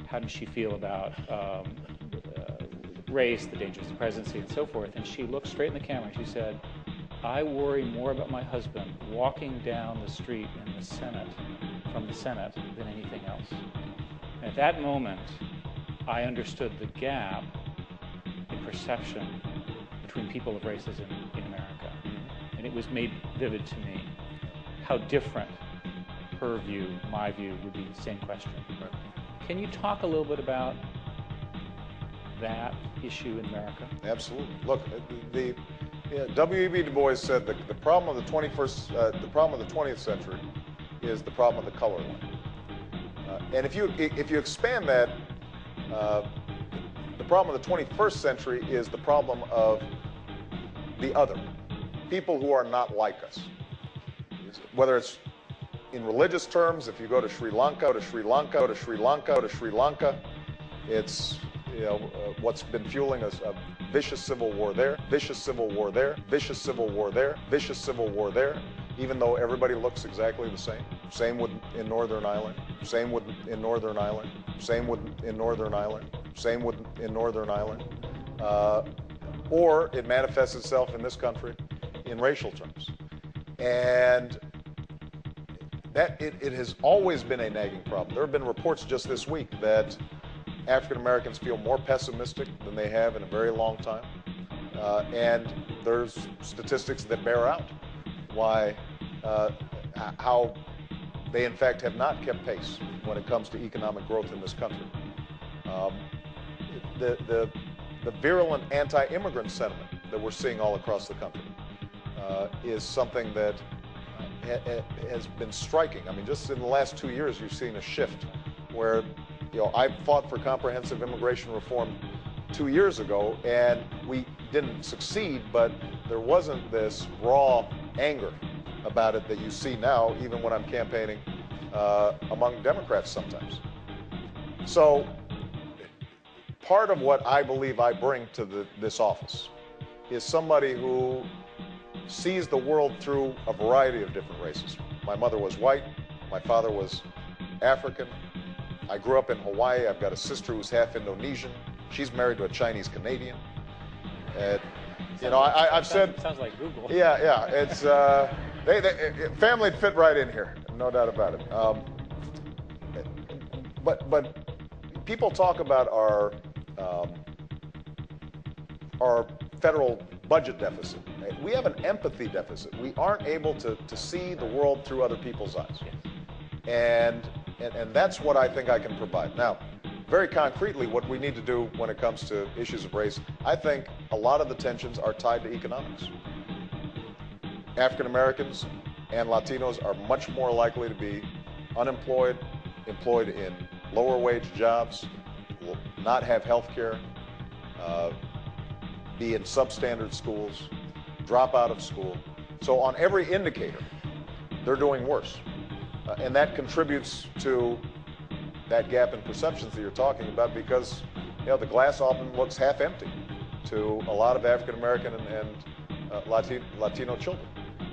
how did she feel about race, the dangers of the presidency, and so forth. And she looked straight in the camera and she said, I worry more about my husband walking down the street in the Senate, from the Senate, than anything else. And at that moment, I understood the gap in perception between people of races in America. And it was made vivid to me how different her view, my view, would be the same question. Can you talk a little bit about that issue in America? Absolutely. Look, W.E.B. Du Bois said the problem of the 20th century is the problem of the color line. And if you expand that, the problem of the 21st century is the problem of the other, people who are not like us. Whether it's in religious terms, if you go to Sri Lanka, it's what's been fueling a vicious civil war there, vicious civil war there, vicious civil war there, vicious civil war there, even though everybody looks exactly the same. Same in Northern Ireland, same in Northern Ireland, same in Northern Ireland, same in Northern Ireland. Or it manifests itself in this country in racial terms. And that it has always been a nagging problem. There have been reports just this week that African Americans feel more pessimistic than they have in a very long time. And there's statistics that bear out how they in fact have not kept pace when it comes to economic growth in this country. The virulent anti-immigrant sentiment that we're seeing all across the country is something that has been striking. I mean, just in the last 2 years, you've seen a shift where, I fought for comprehensive immigration reform 2 years ago, and we didn't succeed, but there wasn't this raw anger about it that you see now, even when I'm campaigning among Democrats sometimes. So part of what I believe I bring to this office is somebody who sees the world through a variety of different races. My mother was white, my father was African. I grew up in Hawaii. I've got a sister who's half Indonesian. She's married to a Chinese Canadian. I've said... Sounds like Google. Yeah. It's family'd fit right in here, no doubt about it. But people talk about our federal budget deficit. We have an empathy deficit. We aren't able to see the world through other people's eyes. And that's what I think I can provide. Now, very concretely, what we need to do when it comes to issues of race, I think a lot of the tensions are tied to economics. African Americans and Latinos are much more likely to be unemployed, employed in lower wage jobs, will not have health care, be in substandard schools, drop out of school. So on every indicator, they're doing worse. And that contributes to that gap in perceptions that you're talking about, because the glass often looks half empty to a lot of African American and Latino children.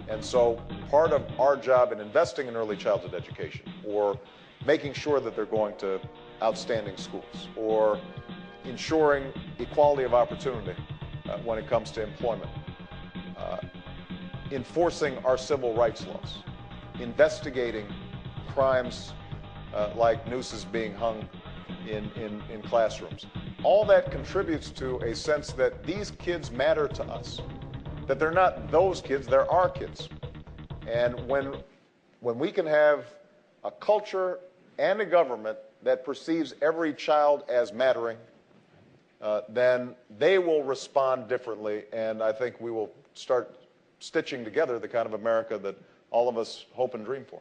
And so part of our job in investing in early childhood education, or making sure that they're going to outstanding schools, or ensuring equality of opportunity when it comes to employment, enforcing our civil rights laws, investigating crimes like nooses being hung in classrooms. All that contributes to a sense that these kids matter to us, that they're not those kids, they're our kids. And when we can have a culture and a government that perceives every child as mattering, then they will respond differently, and I think we will start stitching together the kind of America that all of us hope and dream for.